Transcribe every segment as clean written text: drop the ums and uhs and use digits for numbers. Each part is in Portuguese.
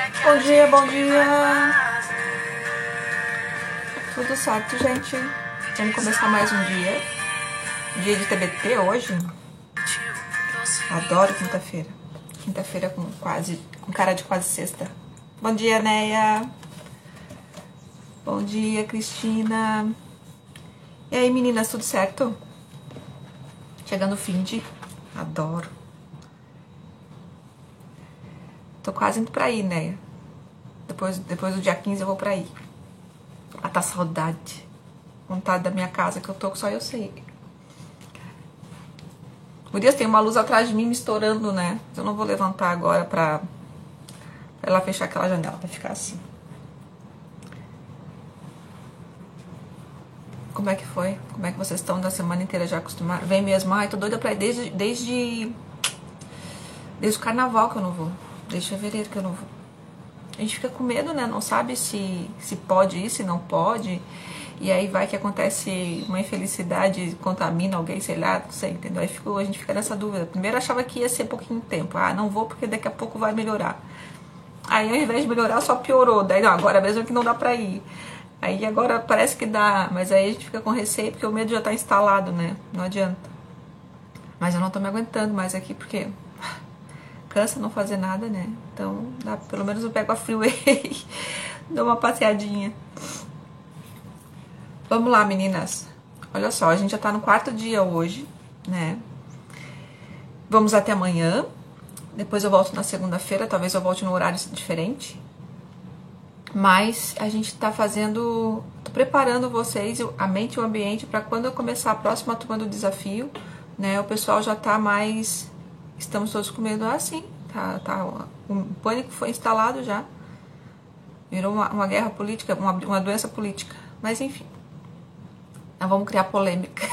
Bom dia, bom dia. Tudo certo, gente? Vamos começar mais um dia. Dia de TBT hoje. Adoro quinta-feira. Quinta-feira com cara de quase sexta. Bom dia, Neia. Bom dia, Cristina. E aí, meninas, tudo certo? Chegando o fim de... Adoro. Tô quase indo pra aí, Neia. Depois do dia 15 eu vou pra aí. Ah, tá saudade. Vontade da minha casa que eu tô, só eu sei. Gurias, tem uma luz atrás de mim me estourando, né? Eu não vou levantar agora pra ela fechar aquela janela, pra ficar assim. Como é que foi? Como é que vocês estão da semana inteira já acostumados? Vem mesmo? Ai, tô doida pra ir desde o carnaval que eu não vou. Desde fevereiro que eu não vou. A gente fica com medo, né? Não sabe se pode ir, se não pode. E aí vai que acontece uma infelicidade, contamina alguém, sei lá, não sei, entendeu? Aí a gente fica nessa dúvida. Primeiro achava que ia ser pouquinho tempo. Ah, não vou porque daqui a pouco vai melhorar. Aí ao invés de melhorar, só piorou. Daí não, agora mesmo que não dá pra ir. Aí agora parece que dá, mas aí a gente fica com receio porque o medo já tá instalado, né? Não adianta. Mas eu não tô me aguentando mais aqui porque cansa não fazer nada, né? Então, pelo menos eu pego a freeway, dou uma passeadinha. Vamos lá, meninas. Olha só, a gente já tá no quarto dia hoje, né? Vamos até amanhã. Depois eu volto na segunda-feira, talvez eu volte no horário diferente. Mas a gente tá tô preparando vocês, a mente e o ambiente, para quando eu começar a próxima turma do desafio, né? O pessoal já tá mais... Estamos todos com medo. Ah, sim, o pânico foi instalado já. Virou uma guerra política, uma doença política. Mas enfim, nós vamos criar polêmica.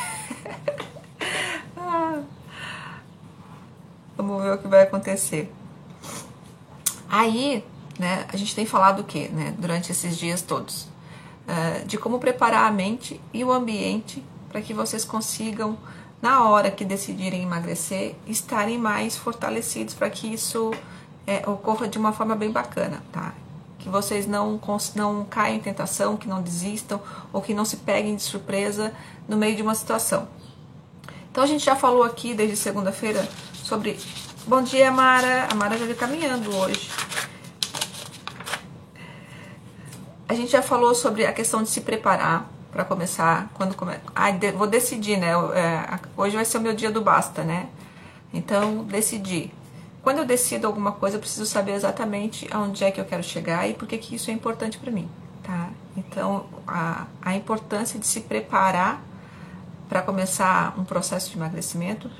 Vamos ver o que vai acontecer. Aí, né, a gente tem falado o quê, né, durante esses dias todos? De como preparar a mente e o ambiente para que vocês consigam, na hora que decidirem emagrecer, estarem mais fortalecidos para que isso ocorra de uma forma bem bacana, tá? Que vocês não caiam em tentação, que não desistam ou que não se peguem de surpresa no meio de uma situação. Então a gente já falou aqui desde segunda-feira sobre... Bom dia, Mara. A Mara já veio caminhando hoje. A gente já falou sobre a questão de se preparar para começar, vou decidir, né? Hoje vai ser o meu dia do basta, né? Então, decidir. Quando eu decido alguma coisa, eu preciso saber exatamente aonde é que eu quero chegar e por que isso é importante para mim, tá? Então, a importância de se preparar para começar um processo de emagrecimento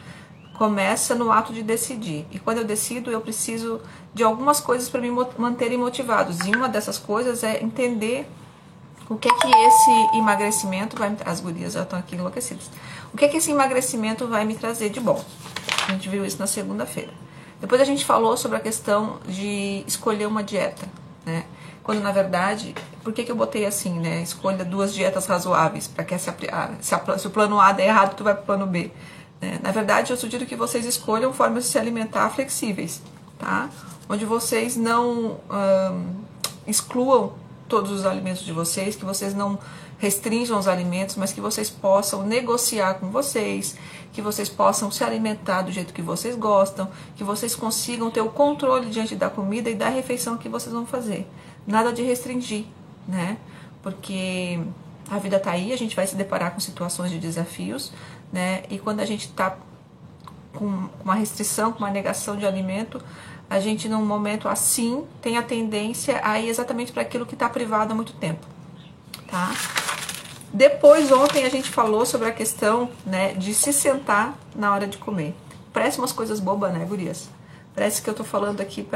começa no ato de decidir. E quando eu decido, eu preciso de algumas coisas para me manterem motivados. E uma dessas coisas é entender o que esse emagrecimento vai me trazer. As gurias já estão aqui enlouquecidas. O que esse emagrecimento vai me trazer de bom? A gente viu isso na segunda-feira. Depois a gente falou sobre a questão de escolher uma dieta, né? Quando na verdade, por que eu botei assim, né? Escolha 2 dietas razoáveis, para que se o plano A der errado, tu vai pro plano B. Na verdade, eu sugiro que vocês escolham formas de se alimentar flexíveis, tá? Onde vocês não excluam todos os alimentos de vocês, que vocês não restringam os alimentos, mas que vocês possam negociar com vocês, que vocês possam se alimentar do jeito que vocês gostam, que vocês consigam ter o controle diante da comida e da refeição que vocês vão fazer. Nada de restringir, né? Porque a vida tá aí, a gente vai se deparar com situações de desafios, né? E quando a gente tá com uma restrição, com uma negação de alimento, a gente num momento assim tem a tendência a ir exatamente para aquilo que está privado há muito tempo, tá? Depois, ontem a gente falou sobre a questão, né, de se sentar na hora de comer. Parece umas coisas bobas, né, gurias? Parece que eu tô falando aqui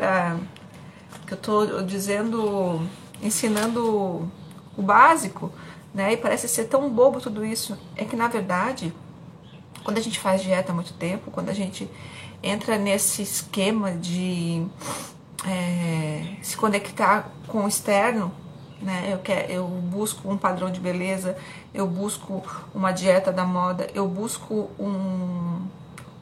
que eu tô dizendo, ensinando o básico, né? E parece ser tão bobo tudo isso. É que, na verdade, quando a gente faz dieta há muito tempo, quando a gente entra nesse esquema de se conectar com o externo, né? Eu busco um padrão de beleza, eu busco uma dieta da moda, eu busco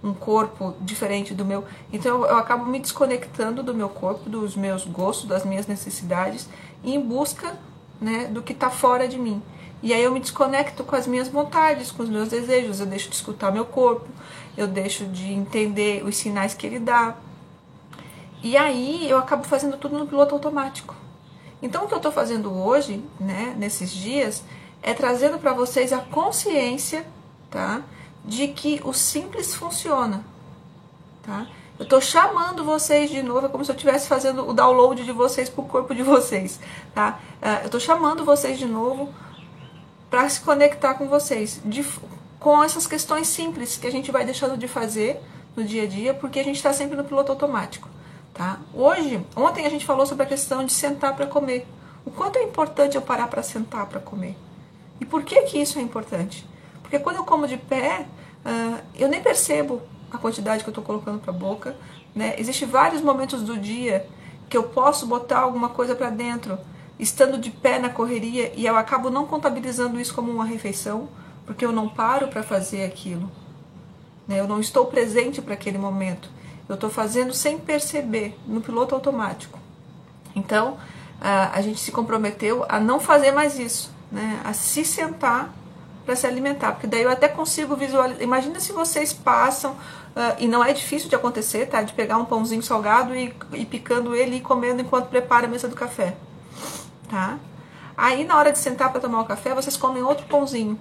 um corpo diferente do meu. Então eu acabo me desconectando do meu corpo, dos meus gostos, das minhas necessidades, em busca, né, do que está fora de mim. E aí eu me desconecto com as minhas vontades, com os meus desejos, eu deixo de escutar meu corpo, eu deixo de entender os sinais que ele dá. E aí eu acabo fazendo tudo no piloto automático. Então o que eu estou fazendo hoje, né, nesses dias, é trazendo para vocês a consciência, tá, de que o simples funciona. Tá? Eu estou chamando vocês de novo, é como se eu estivesse fazendo o download de vocês para o corpo de vocês. Tá? Eu estou chamando vocês de novo para se conectar com vocês, com essas questões simples que a gente vai deixando de fazer no dia a dia, porque a gente está sempre no piloto automático. Tá? Ontem a gente falou sobre a questão de sentar para comer. O quanto é importante eu parar para sentar para comer. E por que isso é importante? Porque quando eu como de pé, eu nem percebo a quantidade que eu estou colocando para a boca. Né? Existem vários momentos do dia que eu posso botar alguma coisa para dentro, estando de pé na correria, e eu acabo não contabilizando isso como uma refeição, porque eu não paro para fazer aquilo. Né? Eu não estou presente para aquele momento. Eu estou fazendo sem perceber, no piloto automático. Então, a gente se comprometeu a não fazer mais isso, né? A se sentar para se alimentar, porque daí eu até consigo visualizar. Imagina se vocês passam, e não é difícil de acontecer, tá? De pegar um pãozinho salgado e picando ele e comendo enquanto prepara a mesa do café. Tá? Aí na hora de sentar para tomar o café, vocês comem outro pãozinho.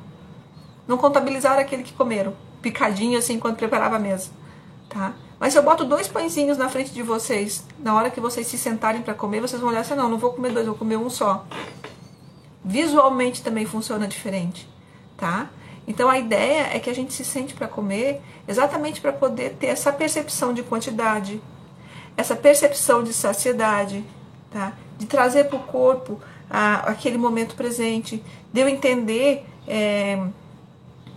Não contabilizaram aquele que comeram, picadinho assim enquanto preparava a mesa. Tá? Mas se eu boto 2 pãezinhos na frente de vocês, na hora que vocês se sentarem para comer, vocês vão olhar assim, não vou comer 2, vou comer um só. Visualmente também funciona diferente. Tá? Então a ideia é que a gente se sente para comer exatamente para poder ter essa percepção de quantidade, essa percepção de saciedade, tá? De trazer para o corpo aquele momento presente, de eu entender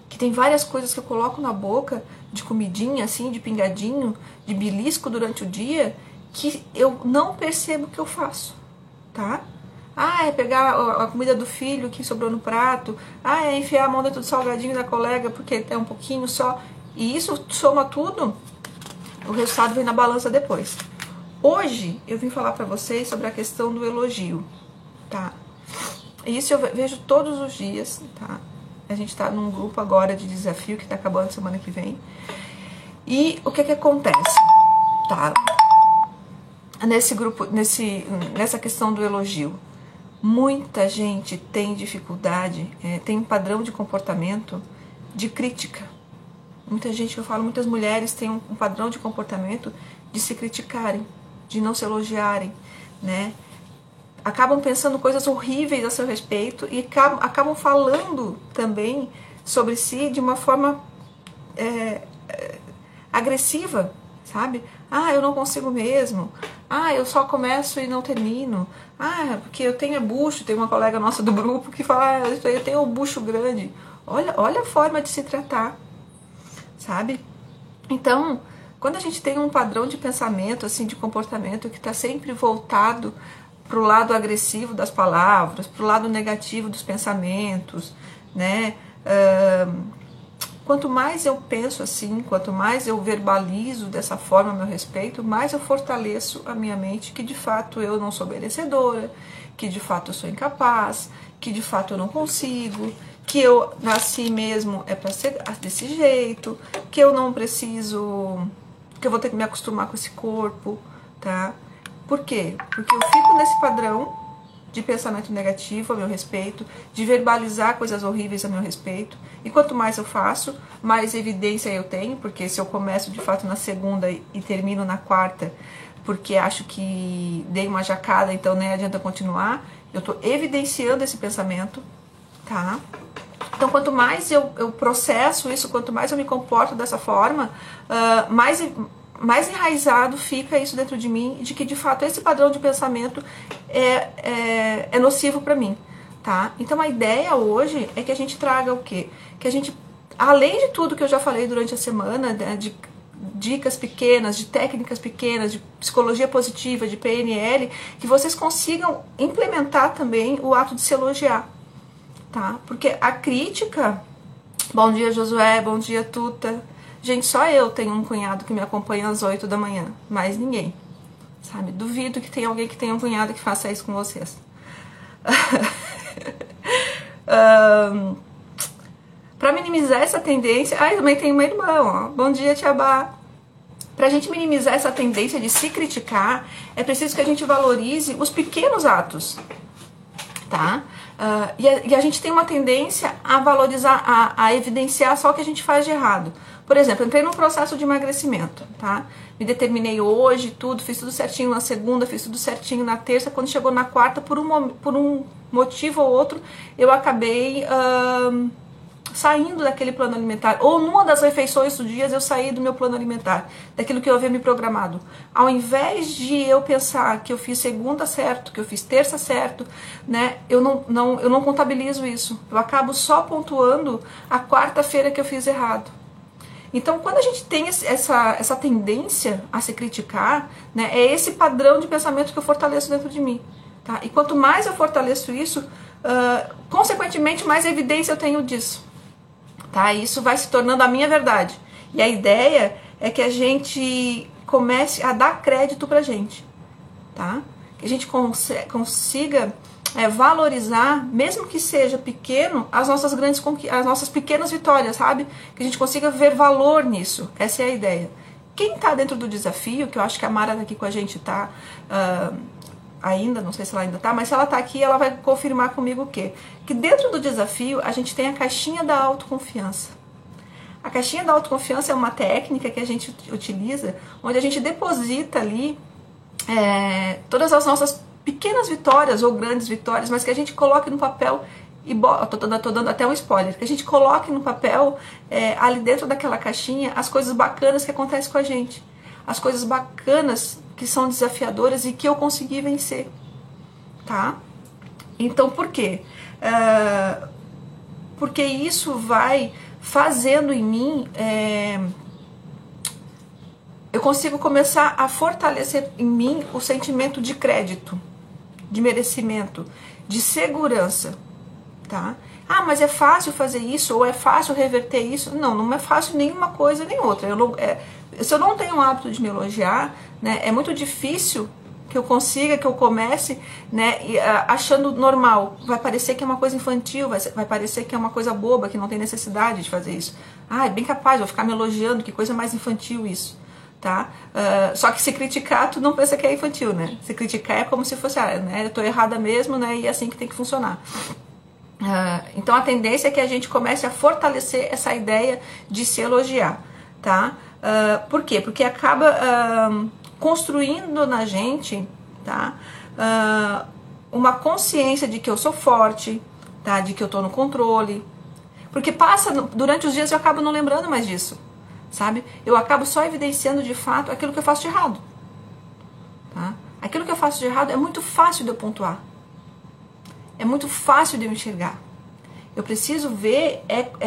que tem várias coisas que eu coloco na boca, de comidinha, assim, de pingadinho, de belisco durante o dia, que eu não percebo que eu faço, tá? É pegar a comida do filho que sobrou no prato, é enfiar a mão dentro do salgadinho da colega porque é um pouquinho só, e isso soma tudo, o resultado vem na balança depois. Hoje eu vim falar para vocês sobre a questão do elogio, tá? Isso eu vejo todos os dias, tá? A gente está num grupo agora de desafio que está acabando semana que vem. E o que acontece? Tá? Nesse grupo, nessa questão do elogio, muita gente tem dificuldade, tem um padrão de comportamento de crítica. Muita gente, eu falo, muitas mulheres têm um padrão de comportamento de se criticarem, de não se elogiarem, né? Acabam pensando coisas horríveis a seu respeito e acabam falando também sobre si de uma forma agressiva, sabe? Eu não consigo mesmo. Eu só começo e não termino. Porque eu tenho bucho. Tem uma colega nossa do grupo que fala, eu tenho um bucho grande. Olha a forma de se tratar, sabe? Então, quando a gente tem um padrão de pensamento, assim, de comportamento que está sempre voltado para o lado agressivo das palavras, para o lado negativo dos pensamentos, né? Quanto mais eu penso assim, quanto mais eu verbalizo dessa forma a meu respeito, mais eu fortaleço a minha mente que de fato eu não sou merecedora, que de fato eu sou incapaz, que de fato eu não consigo, que eu nasci mesmo para ser desse jeito, que eu não preciso, que eu vou ter que me acostumar com esse corpo, tá? Por quê? Porque eu fico nesse padrão de pensamento negativo a meu respeito, de verbalizar coisas horríveis a meu respeito, e quanto mais eu faço, mais evidência eu tenho, porque se eu começo de fato na segunda e termino na quarta, porque acho que dei uma jacada, então nem adianta continuar, eu estou evidenciando esse pensamento, tá? Então quanto mais eu processo isso, quanto mais eu me comporto dessa forma, mais enraizado fica isso dentro de mim, de que de fato esse padrão de pensamento é nocivo para mim, tá? Então a ideia hoje é que a gente traga o quê? Que a gente, além de tudo que eu já falei durante a semana, né, de dicas pequenas, de técnicas pequenas, de psicologia positiva, de PNL, que vocês consigam implementar também o ato de se elogiar, tá? Porque a crítica, bom dia Josué, bom dia Tuta, Gente, só eu tenho um cunhado que me acompanha às 8 da manhã, mais ninguém, sabe? Duvido que tenha alguém que tenha um cunhado que faça isso com vocês. Para minimizar essa tendência... Ah, eu também tenho uma irmã, ó. Bom dia, Tia Bá. Pra gente minimizar essa tendência de se criticar, é preciso que a gente valorize os pequenos atos, tá? E a gente tem uma tendência a valorizar, a evidenciar só o que a gente faz de errado. Por exemplo, eu entrei num processo de emagrecimento, tá? Me determinei hoje, tudo, fiz tudo certinho na segunda, fiz tudo certinho na terça. Quando chegou na quarta, por um motivo ou outro, eu acabei saindo daquele plano alimentar. Ou numa das refeições dos dias eu saí do meu plano alimentar, daquilo que eu havia me programado. Ao invés de eu pensar que eu fiz segunda certo, que eu fiz terça certo, né? Eu não contabilizo isso. Eu acabo só pontuando a quarta-feira que eu fiz errado. Então, quando a gente tem essa tendência a se criticar, né, é esse padrão de pensamento que eu fortaleço dentro de mim. Tá? E quanto mais eu fortaleço isso, consequentemente, mais evidência eu tenho disso. Tá? E isso vai se tornando a minha verdade. E a ideia é que a gente comece a dar crédito pra gente. Tá? Que a gente consiga valorizar, mesmo que seja pequeno, as nossas grandes conquistas, as nossas pequenas vitórias, sabe? Que a gente consiga ver valor nisso. Essa é a ideia. Quem tá dentro do desafio, que eu acho que a Mara aqui com a gente tá ainda, não sei se ela ainda tá, mas se ela tá aqui, ela vai confirmar comigo o quê? Que dentro do desafio a gente tem a caixinha da autoconfiança. A caixinha da autoconfiança é uma técnica que a gente utiliza, onde a gente deposita ali todas as nossas pequenas vitórias ou grandes vitórias, mas que a gente coloque no papel e tô dando até um spoiler, que a gente coloque no papel ali dentro daquela caixinha as coisas bacanas que acontecem com a gente, as coisas bacanas que são desafiadoras e que eu consegui vencer, tá? Então, por quê? Porque isso vai fazendo em mim, eu consigo começar a fortalecer em mim o sentimento de crédito, de merecimento, de segurança, tá? Ah, mas é fácil fazer isso, ou é fácil reverter isso? Não, não é fácil nenhuma coisa nem outra. Se eu não tenho o hábito de me elogiar, né, é muito difícil que eu consiga, que eu comece, né, achando normal. Vai parecer que é uma coisa infantil, vai parecer que é uma coisa boba, que não tem necessidade de fazer isso. Ah, é bem capaz, vou ficar me elogiando, que coisa mais infantil isso. Tá? Só que se criticar, tu não pensa que é infantil, né? Se criticar é como se fosse, né, eu tô errada mesmo, né, e é assim que tem que funcionar. Então a tendência é que a gente comece a fortalecer essa ideia de se elogiar, tá? Por quê? Porque acaba construindo na gente, tá? Uma consciência de que eu sou forte, tá? De que eu tô no controle. Porque durante os dias eu acabo não lembrando mais disso. Sabe? Eu acabo só evidenciando de fato aquilo que eu faço de errado. Tá? Aquilo que eu faço de errado é muito fácil de eu pontuar. É muito fácil de eu enxergar. Eu preciso ver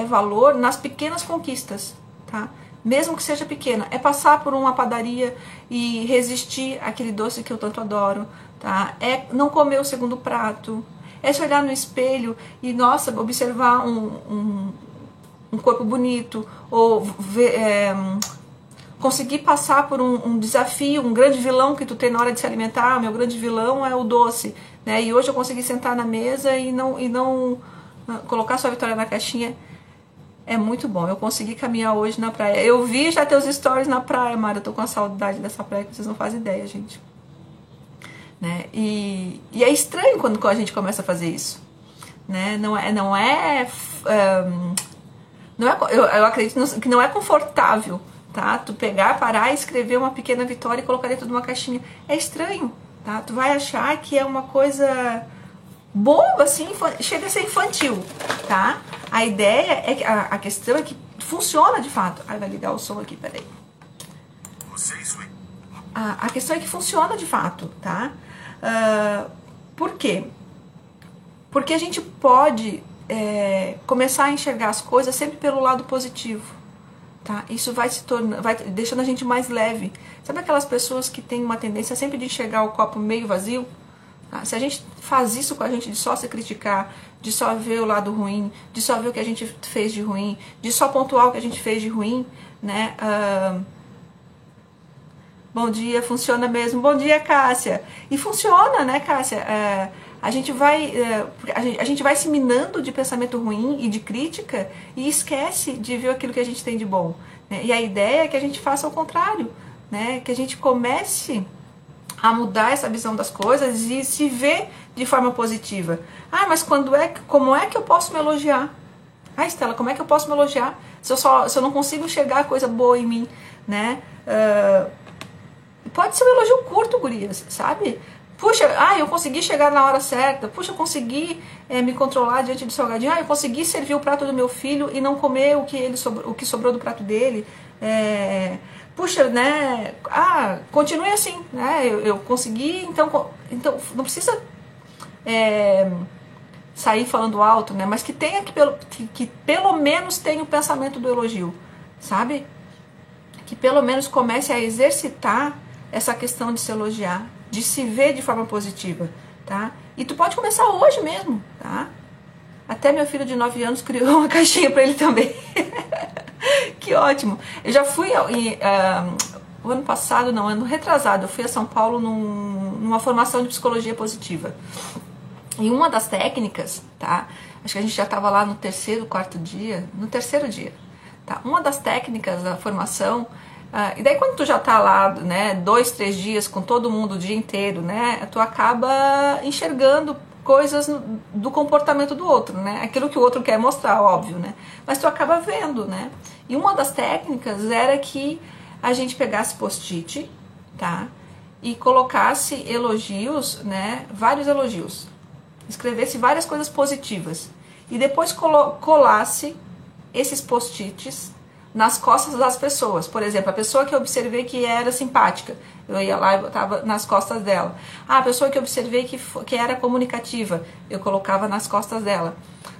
valor nas pequenas conquistas. Tá? Mesmo que seja pequena. É passar por uma padaria e resistir àquele doce que eu tanto adoro. Tá? É não comer o segundo prato. É se olhar no espelho e, nossa, observar um corpo bonito, ou conseguir passar por um desafio, um grande vilão que tu tem na hora de se alimentar. Meu grande vilão é o doce, né? E hoje eu consegui sentar na mesa e não colocar sua vitória na caixinha. É muito bom. Eu consegui caminhar hoje na praia. Eu vi já teus stories na praia, Mara. Eu tô com a saudade dessa praia que vocês não fazem ideia, gente. Né? E é estranho quando a gente começa a fazer isso, né? Eu acredito que não é confortável, tá? Tu pegar, parar, escrever uma pequena vitória e colocar dentro de uma caixinha. É estranho, tá? Tu vai achar que é uma coisa boba, assim, chega a ser infantil, tá? A ideia é que a questão é que funciona de fato. Ai, vai ligar o som aqui, peraí. A questão é que funciona de fato, tá? Por quê? Porque a gente pode começar a enxergar as coisas sempre pelo lado positivo, tá? Isso vai deixando a gente mais leve. Sabe aquelas pessoas que têm uma tendência sempre de enxergar o copo meio vazio, Tá? Se a gente faz isso com a gente de só se criticar, de só ver o lado ruim, de só ver o que a gente fez de ruim, de só pontuar o que a gente fez de ruim, né? Bom dia, funciona mesmo. Bom dia, Cássia. E funciona, né, Cássia? A gente vai se minando de pensamento ruim e de crítica e esquece de ver aquilo que a gente tem de bom. Né? E a ideia é que a gente faça o contrário, né? Que a gente comece a mudar essa visão das coisas e se ver de forma positiva. Ah, mas como é que eu posso me elogiar? Ah, Estela, como é que eu posso me elogiar se eu não consigo enxergar coisa boa em mim, né? Pode ser um elogio curto, gurias, sabe? Puxa, eu consegui chegar na hora certa. Puxa, eu consegui me controlar diante do salgadinho. Eu consegui servir o prato do meu filho e não comer o que sobrou do prato dele. Puxa, né? Continue assim, né? Eu consegui, então não precisa sair falando alto, né? Mas que tenha que pelo menos tenha o pensamento do elogio, sabe? Que pelo menos comece a exercitar essa questão de se elogiar, de se ver de forma positiva, tá? E tu pode começar hoje mesmo, tá? Até meu filho de 9 anos criou uma caixinha para ele também. Que ótimo. Eu já fui o ano passado, não, ano retrasado, eu fui a São Paulo numa formação de psicologia positiva. E uma das técnicas, tá? Acho que a gente já estava lá no terceiro dia, tá? Uma das técnicas da formação, e daí quando tu já tá lá, né, 2, 3 dias com todo mundo o dia inteiro, né, tu acaba enxergando coisas do comportamento do outro, né, aquilo que o outro quer mostrar, óbvio, né, mas tu acaba vendo, né, e uma das técnicas era que a gente pegasse post-it, tá, e colocasse elogios, né, vários elogios, escrevesse várias coisas positivas, e depois colasse esses post-its nas costas das pessoas. Por exemplo, a pessoa que eu observei que era simpática, eu ia lá e botava nas costas dela. A pessoa que eu observei que era comunicativa, eu colocava nas costas dela.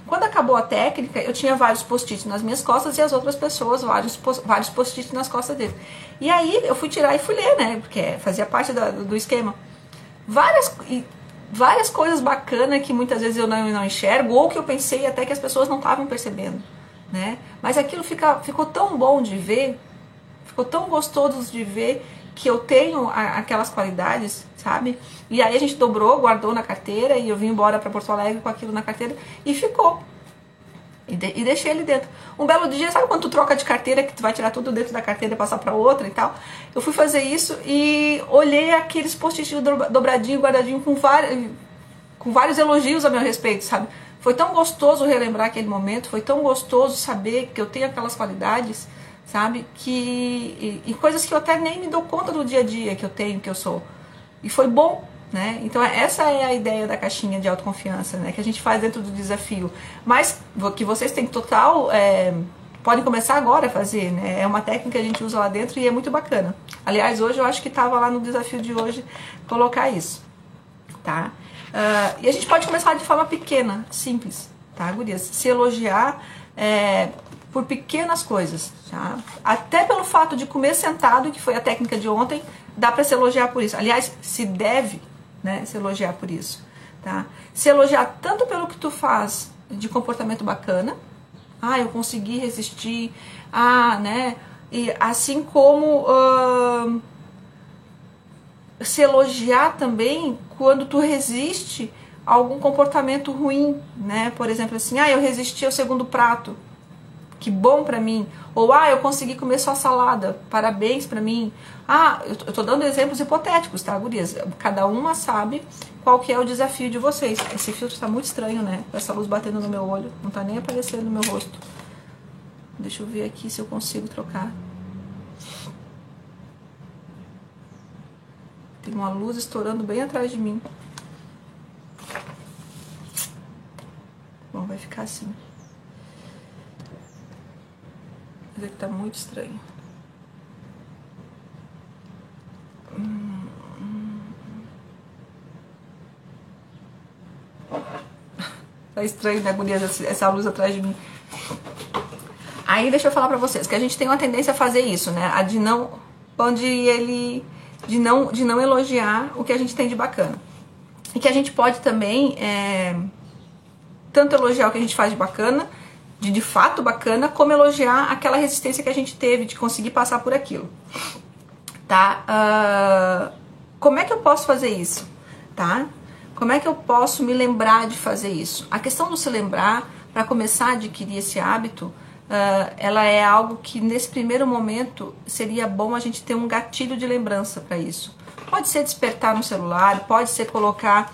Quando acabou a técnica, eu tinha vários post-its nas minhas costas e as outras pessoas, vários post-its nas costas dele. E aí eu fui tirar e fui ler, né, porque fazia parte do esquema. Várias coisas bacanas que muitas vezes eu não enxergo, ou que eu pensei até que as pessoas não estavam percebendo, né? Mas aquilo ficou tão bom de ver, ficou tão gostoso de ver que eu tenho aquelas qualidades, sabe? E aí a gente dobrou, guardou na carteira e eu vim embora para Porto Alegre com aquilo na carteira e ficou. E deixei ele dentro. Um belo dia, sabe quando tu troca de carteira, que tu vai tirar tudo dentro da carteira e passar para outra e tal? Eu fui fazer isso e olhei aqueles post-its dobradinho, guardadinho, com vários elogios a meu respeito, sabe? Foi tão gostoso relembrar aquele momento, foi tão gostoso saber que eu tenho aquelas qualidades, sabe? E coisas que eu até nem me dou conta do dia a dia que eu tenho, que eu sou. E foi bom, né? Então essa é a ideia da caixinha de autoconfiança, né? Que a gente faz dentro do desafio. Mas que vocês têm total... podem começar agora a fazer, né? É uma técnica que a gente usa lá dentro e é muito bacana. Aliás, hoje eu acho que estava lá no desafio de hoje colocar isso, tá? E a gente pode começar de forma pequena, simples, tá, gurias? Se elogiar por pequenas coisas, tá? Até pelo fato de comer sentado, que foi a técnica de ontem, dá para se elogiar por isso. Aliás, se deve, né, se elogiar por isso, tá? Se elogiar tanto pelo que tu faz de comportamento bacana, eu consegui resistir, né? E assim como se elogiar também quando tu resiste a algum comportamento ruim, né? Por exemplo, assim, eu resisti ao segundo prato, que bom pra mim. Ou, eu consegui comer só salada, parabéns pra mim. Eu tô dando exemplos hipotéticos, tá, gurias? Cada uma sabe qual que é o desafio de vocês. Esse filtro tá muito estranho, né? Essa luz batendo no meu olho, não tá nem aparecendo no meu rosto. Deixa eu ver aqui se eu consigo trocar. Tem uma luz estourando bem atrás de mim. Bom, vai ficar assim. Mas é que tá muito estranho. Tá estranho, né, gurias, essa luz atrás de mim. Aí deixa eu falar pra vocês que a gente tem uma tendência a fazer isso, né? De não elogiar o que a gente tem de bacana. E que a gente pode também tanto elogiar o que a gente faz de bacana, de fato bacana, como elogiar aquela resistência que a gente teve de conseguir passar por aquilo, tá? Como é que eu posso fazer isso, tá? Como é que eu posso me lembrar de fazer isso? A questão do se lembrar, para começar a adquirir esse hábito, ela é algo que nesse primeiro momento seria bom a gente ter um gatilho de lembrança para isso. Pode ser despertar no celular, pode ser colocar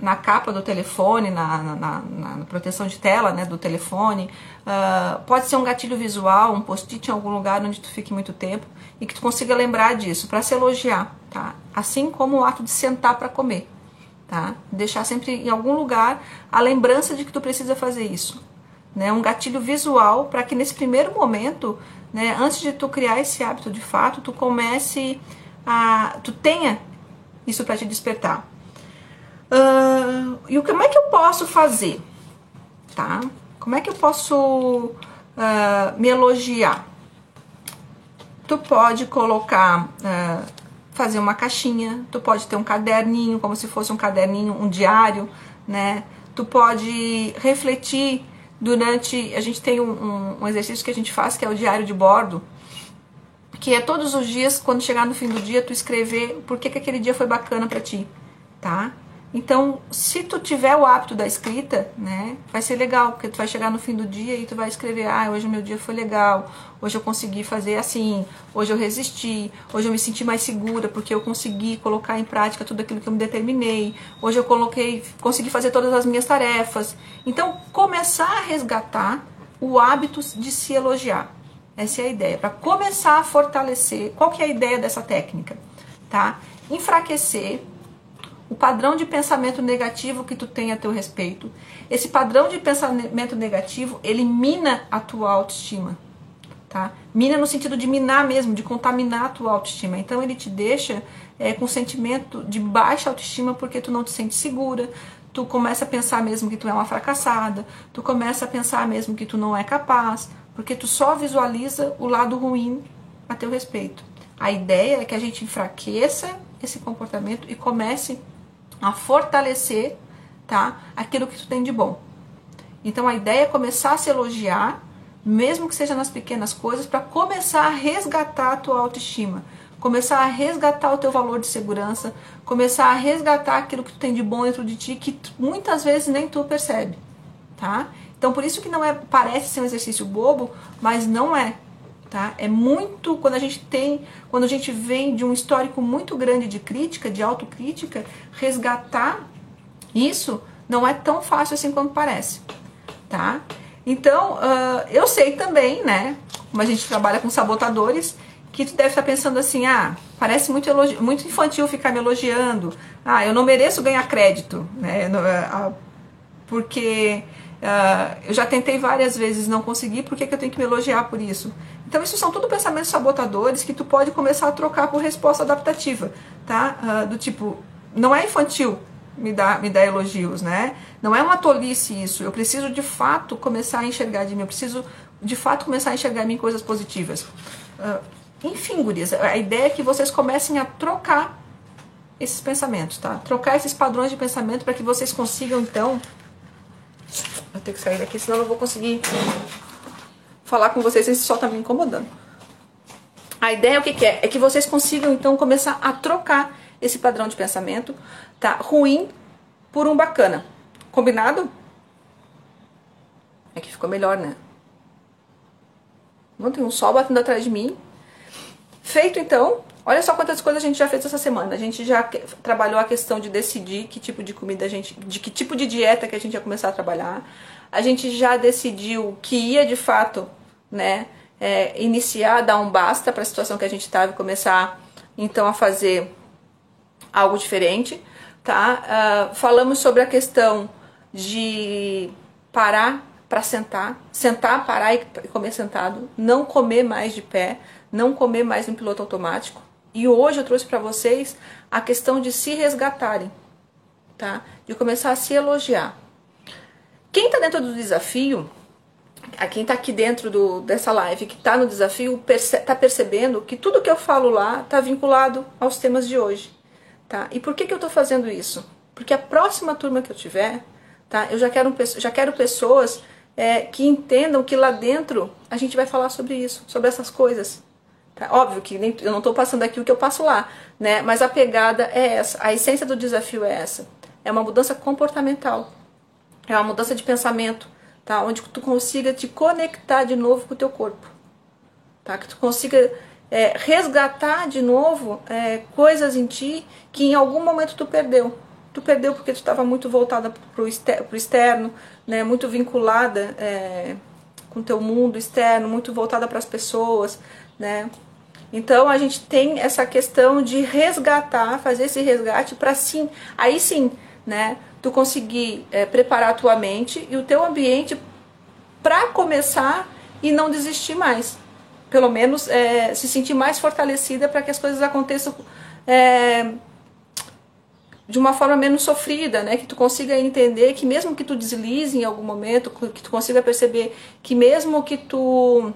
na capa do telefone, na proteção de tela, né, do telefone, pode ser um gatilho visual, um post-it em algum lugar onde tu fique muito tempo e que tu consiga lembrar disso, para se elogiar, tá? Assim como o ato de sentar para comer, tá? Deixar sempre em algum lugar a lembrança de que tu precisa fazer isso, né? Um gatilho visual para que nesse primeiro momento, né, antes de tu criar esse hábito de fato, tu comece tu tenha isso para te despertar. E como é que eu posso fazer, tá? Como é que eu posso me elogiar? Tu pode colocar, fazer uma caixinha, tu pode ter um caderninho, como se fosse um caderninho, um diário, né? Tu pode refletir durante... A gente tem um exercício que a gente faz, que é o diário de bordo, que é todos os dias, quando chegar no fim do dia, tu escrever por que aquele dia foi bacana pra ti, tá? Então, se tu tiver o hábito da escrita, né, vai ser legal, porque tu vai chegar no fim do dia e tu vai escrever, hoje o meu dia foi legal, hoje eu consegui fazer assim, hoje eu resisti, hoje eu me senti mais segura, porque eu consegui colocar em prática tudo aquilo que eu me determinei, hoje eu consegui fazer todas as minhas tarefas. Então, começar a resgatar o hábito de se elogiar. Essa é a ideia, para começar a fortalecer. Qual que é a ideia dessa técnica? Tá? Enfraquecer o padrão de pensamento negativo que tu tem a teu respeito. Esse padrão de pensamento negativo, ele mina a tua autoestima, tá? Mina no sentido de minar mesmo, de contaminar a tua autoestima. Então ele te deixa com um sentimento de baixa autoestima porque tu não te sente segura, tu começa a pensar mesmo que tu é uma fracassada, tu começa a pensar mesmo que tu não é capaz, porque tu só visualiza o lado ruim a teu respeito. A ideia é que a gente enfraqueça esse comportamento e comece a fortalecer, tá, aquilo que tu tem de bom. Então a ideia é começar a se elogiar, mesmo que seja nas pequenas coisas, para começar a resgatar a tua autoestima, começar a resgatar o teu valor de segurança, começar a resgatar aquilo que tu tem de bom dentro de ti, que muitas vezes nem tu percebe, tá? Então por isso que não parece ser um exercício bobo, mas não é. Tá? É muito, quando a gente vem de um histórico muito grande de crítica, de autocrítica, resgatar isso não é tão fácil assim como parece, tá? Então, eu sei também, né, como a gente trabalha com sabotadores, que tu deve estar pensando assim, parece muito infantil ficar me elogiando, eu não mereço ganhar crédito, né, porque eu já tentei várias vezes, não consegui, por que eu tenho que me elogiar por isso? Então isso são tudo pensamentos sabotadores que tu pode começar a trocar por resposta adaptativa, tá? Do tipo, não é infantil me dar elogios, né? Não é uma tolice isso, eu preciso de fato começar a enxergar de mim, eu preciso de fato começar a enxergar em mim coisas positivas. Enfim, gurias, a ideia é que vocês comecem a trocar esses pensamentos, tá? Trocar esses padrões de pensamento para que vocês consigam, então... Vou ter que sair daqui, senão eu não vou conseguir falar com vocês, esse sol tá me incomodando. A ideia, o que é? É que vocês consigam, então, começar a trocar esse padrão de pensamento, tá? Ruim por um bacana. Combinado? É que ficou melhor, né? Não tem um sol batendo atrás de mim. Feito, então. Olha só quantas coisas a gente já fez essa semana. A gente já trabalhou a questão de decidir que tipo de comida de que tipo de dieta que a gente ia começar a trabalhar. A gente já decidiu que ia de fato, né, iniciar, dar um basta para a situação que a gente estava e começar então a fazer algo diferente, tá? Falamos sobre a questão de parar para sentar, parar e comer sentado, não comer mais de pé, não comer mais no piloto automático. E hoje eu trouxe para vocês a questão de se resgatarem, tá? De começar a se elogiar. Quem está dentro do desafio, quem está aqui dentro dessa live, que está no desafio, está percebendo que tudo que eu falo lá está vinculado aos temas de hoje. tá? E por que eu tô fazendo isso? Porque a próxima turma que eu tiver, tá? Eu já quero pessoas que entendam que lá dentro a gente vai falar sobre isso, sobre essas coisas. Tá? Óbvio que eu não estou passando aqui o que eu passo lá, né? Mas a pegada é essa, a essência do desafio é essa. É uma mudança comportamental, é uma mudança de pensamento, tá? Onde tu consiga te conectar de novo com o teu corpo, tá? Que tu consiga resgatar de novo coisas em ti que em algum momento tu perdeu. Tu perdeu porque tu estava muito voltada para o externo, né? Muito vinculada com o teu mundo externo, muito voltada para as pessoas, né? Então a gente tem essa questão de resgatar, fazer esse resgate para sim, aí sim, né? Tu conseguir preparar a tua mente e o teu ambiente para começar e não desistir mais. Pelo menos se sentir mais fortalecida para que as coisas aconteçam de uma forma menos sofrida, né? Que tu consiga entender que mesmo que tu deslize em algum momento, que tu consiga perceber que mesmo que tu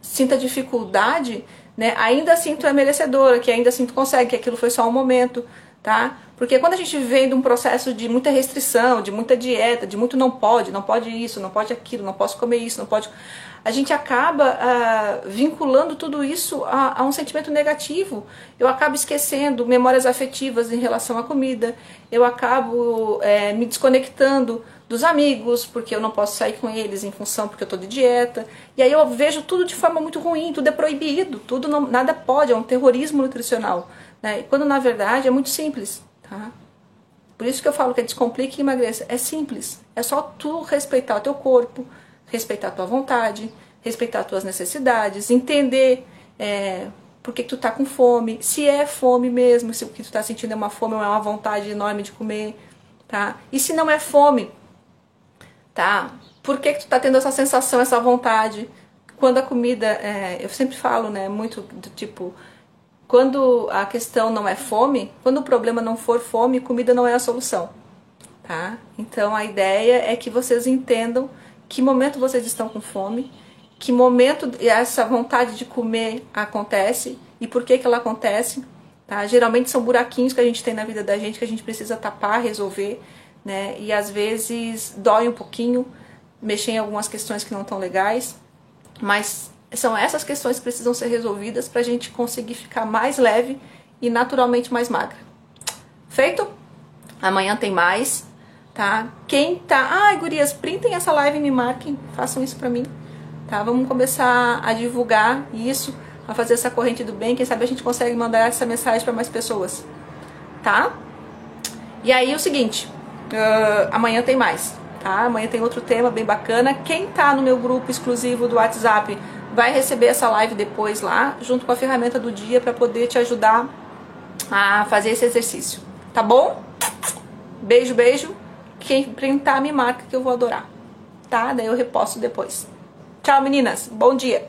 sinta dificuldade, né? Ainda assim tu é merecedora, que ainda assim tu consegue, que aquilo foi só um momento, tá? Porque quando a gente vem de um processo de muita restrição, de muita dieta, de muito não pode isso, não pode aquilo, não posso comer isso, não pode... A gente acaba vinculando tudo isso a um sentimento negativo. Eu acabo esquecendo memórias afetivas em relação à comida, eu acabo me desconectando dos amigos, porque eu não posso sair com eles em função porque eu estou de dieta. E aí eu vejo tudo de forma muito ruim, tudo é proibido, tudo não, nada pode, é um terrorismo nutricional, né? Quando na verdade é muito simples, tá? Por isso que eu falo que Descomplique e Emagreça. É simples, é só tu respeitar o teu corpo, respeitar a tua vontade, respeitar as tuas necessidades, entender por que tu tá com fome, se é fome mesmo, se o que tu tá sentindo é uma fome ou é uma vontade enorme de comer, tá? E se não é fome, tá? Por que tu tá tendo essa sensação, essa vontade? Quando a comida, eu sempre falo, né, muito do tipo, quando a questão não é fome, quando o problema não for fome, comida não é a solução, tá? Então a ideia é que vocês entendam que momento vocês estão com fome, que momento essa vontade de comer acontece e por que ela acontece, tá? Geralmente são buraquinhos que a gente tem na vida da gente que a gente precisa tapar, resolver, né? E às vezes dói um pouquinho, mexer em algumas questões que não estão legais, mas são essas questões que precisam ser resolvidas para a gente conseguir ficar mais leve e naturalmente mais magra. Feito? Amanhã tem mais. Tá? Quem tá... Ai, gurias, printem essa live e me marquem. Façam isso pra mim. Tá? Vamos começar a divulgar isso, a fazer essa corrente do bem. Quem sabe a gente consegue mandar essa mensagem pra mais pessoas. Tá? E aí, o seguinte. Amanhã tem mais. Tá? Amanhã tem outro tema bem bacana. Quem tá no meu grupo exclusivo do WhatsApp vai receber essa live depois lá, junto com a ferramenta do dia, pra poder te ajudar a fazer esse exercício. Tá bom? Beijo, beijo. Quem printar me marca que eu vou adorar, tá? Daí eu reposto depois. Tchau, meninas. Bom dia.